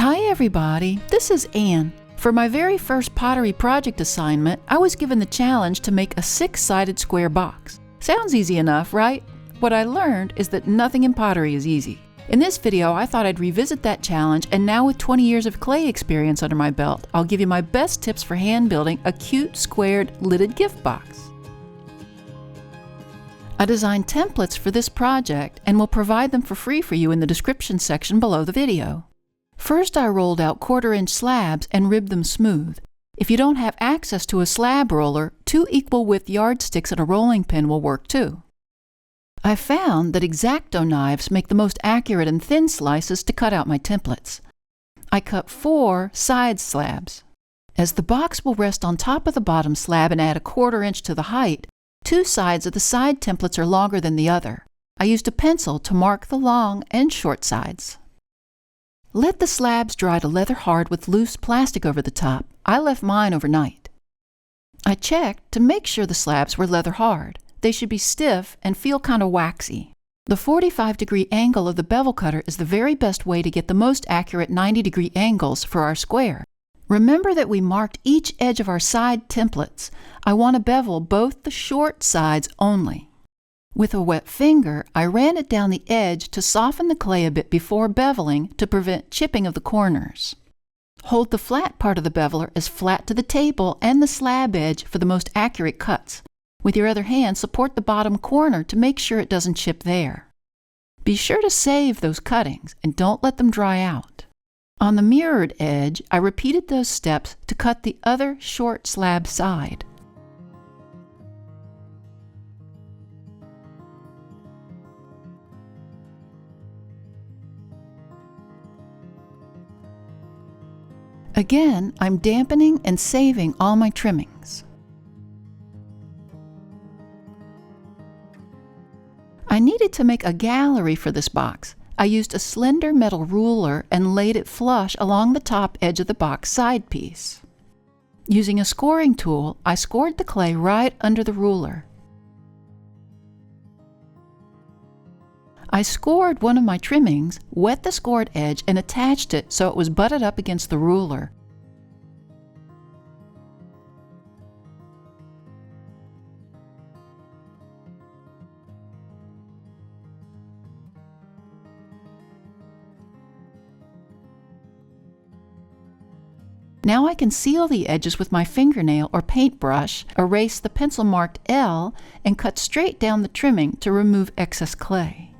Hi everybody, this is Anne. For my very first pottery project assignment, I was given the challenge to make a 6-sided square box. Sounds easy enough, right? What I learned is that nothing in pottery is easy. In this video, I thought I'd revisit that challenge, and now with 20 years of clay experience under my belt, I'll give you my best tips for hand building a cute, squared, lidded gift box. I designed templates for this project and will provide them for free for you in the description section below the video. First, I rolled out 1/4-inch slabs and ribbed them smooth. If you don't have access to a slab roller, 2 equal width yardsticks and a rolling pin will work too. I found that X-Acto knives make the most accurate and thin slices to cut out my templates. I cut 4 side slabs. As the box will rest on top of the bottom slab and add a 1/4 inch to the height, 2 sides of the side templates are longer than the other. I used a pencil to mark the long and short sides. Let the slabs dry to leather hard with loose plastic over the top. I left mine overnight. I checked to make sure the slabs were leather hard. They should be stiff and feel kind of waxy. The 45-degree angle of the bevel cutter is the very best way to get the most accurate 90-degree angles for our square. Remember that we marked each edge of our side templates. I want to bevel both the short sides only. With a wet finger, I ran it down the edge to soften the clay a bit before beveling to prevent chipping of the corners. Hold the flat part of the beveler as flat to the table and the slab edge for the most accurate cuts. With your other hand, support the bottom corner to make sure it doesn't chip there. Be sure to save those cuttings and don't let them dry out. On the mirrored edge, I repeated those steps to cut the other short slab side. Again, I'm dampening and saving all my trimmings. I needed to make a gallery for this box. I used a slender metal ruler and laid it flush along the top edge of the box side piece. Using a scoring tool, I scored the clay right under the ruler. I scored one of my trimmings, wet the scored edge, and attached it so it was butted up against the ruler. Now I can seal the edges with my fingernail or paintbrush, erase the pencil marked L, and cut straight down the trimming to remove excess clay.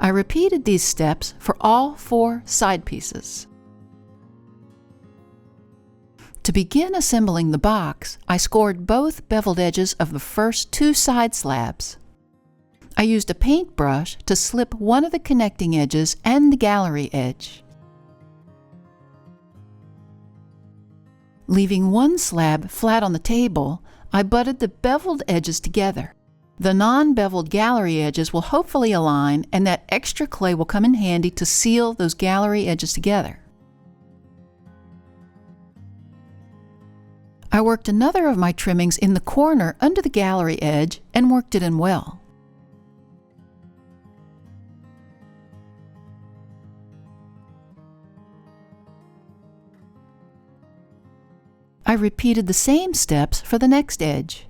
I repeated these steps for all 4 side pieces. To begin assembling the box, I scored both beveled edges of the first 2 side slabs. I used a paintbrush to slip one of the connecting edges and the gallery edge. Leaving one slab flat on the table, I butted the beveled edges together. The non-beveled gallery edges will hopefully align, and that extra clay will come in handy to seal those gallery edges together. I worked another of my trimmings in the corner under the gallery edge and worked it in well. I repeated the same steps for the next edge.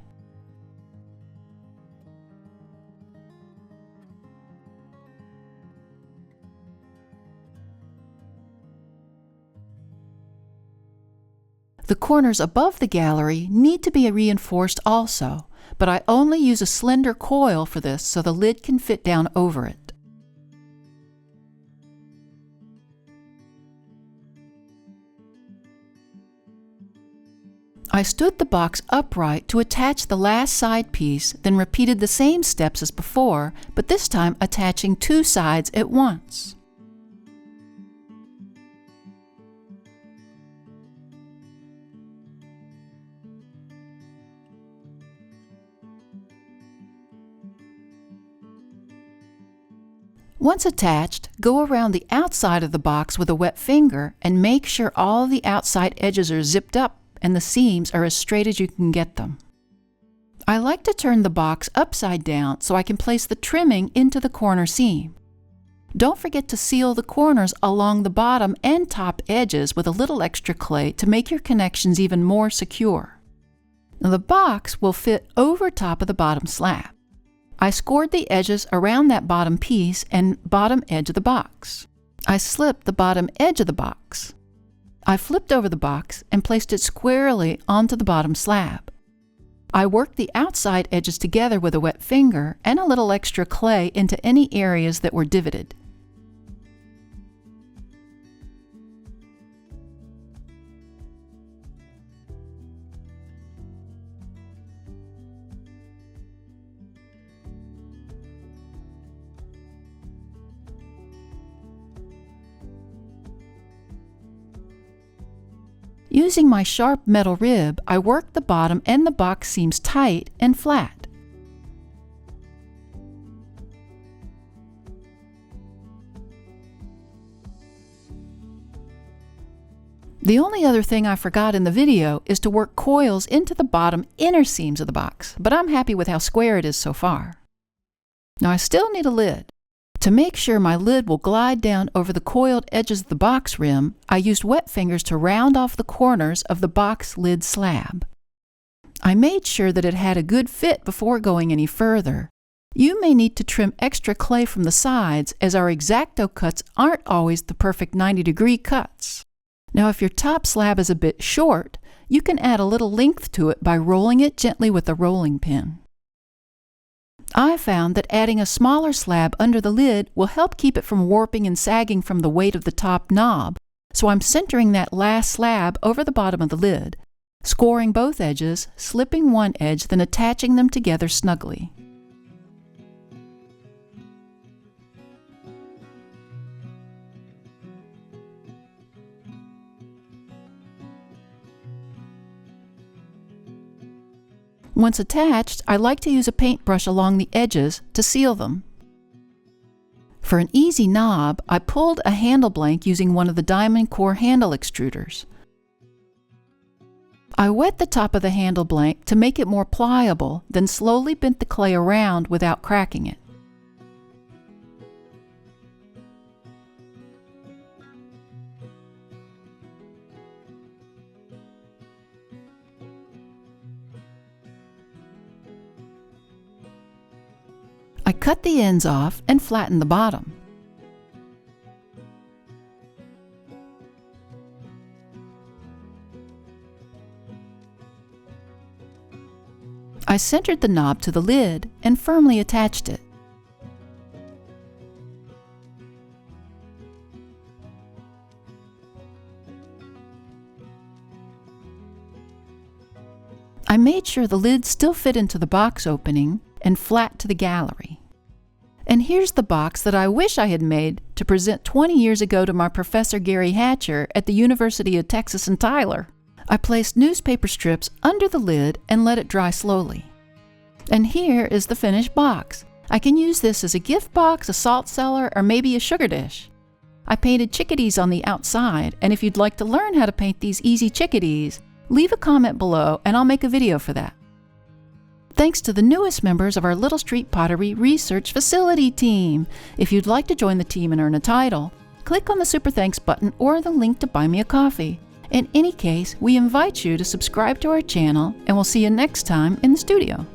The corners above the gallery need to be reinforced also, but I only use a slender coil for this so the lid can fit down over it. I stood the box upright to attach the last side piece, then repeated the same steps as before, but this time attaching 2 sides at once. Once attached, go around the outside of the box with a wet finger and make sure all the outside edges are zipped up and the seams are as straight as you can get them. I like to turn the box upside down so I can place the trimming into the corner seam. Don't forget to seal the corners along the bottom and top edges with a little extra clay to make your connections even more secure. Now the box will fit over top of the bottom slab. I scored the edges around that bottom piece and bottom edge of the box. I slipped the bottom edge of the box. I flipped over the box and placed it squarely onto the bottom slab. I worked the outside edges together with a wet finger and a little extra clay into any areas that were divoted. Using my sharp metal rib, I worked the bottom and the box seams tight and flat. The only other thing I forgot in the video is to work coils into the bottom inner seams of the box, but I'm happy with how square it is so far. Now I still need a lid. To make sure my lid will glide down over the coiled edges of the box rim, I used wet fingers to round off the corners of the box lid slab. I made sure that it had a good fit before going any further. You may need to trim extra clay from the sides, as our X-Acto cuts aren't always the perfect 90-degree cuts. Now if your top slab is a bit short, you can add a little length to it by rolling it gently with a rolling pin. I found that adding a smaller slab under the lid will help keep it from warping and sagging from the weight of the top knob, so I'm centering that last slab over the bottom of the lid, scoring both edges, slipping one edge, then attaching them together snugly. Once attached, I like to use a paintbrush along the edges to seal them. For an easy knob, I pulled a handle blank using one of the diamond core handle extruders. I wet the top of the handle blank to make it more pliable, then slowly bent the clay around without cracking it. I cut the ends off and flattened the bottom. I centered the knob to the lid and firmly attached it. I made sure the lid still fit into the box opening and flat to the gallery. And here's the box that I wish I had made to present 20 years ago to my Professor Gary Hatcher at the University of Texas in Tyler. I placed newspaper strips under the lid and let it dry slowly. And here is the finished box. I can use this as a gift box, a salt cellar, or maybe a sugar dish. I painted chickadees on the outside, and if you'd like to learn how to paint these easy chickadees, leave a comment below and I'll make a video for that. Thanks to the newest members of our Little Street Pottery Research Facility team. If you'd like to join the team and earn a title, click on the Super Thanks button or the link to buy me a coffee. In any case, we invite you to subscribe to our channel, and we'll see you next time in the studio.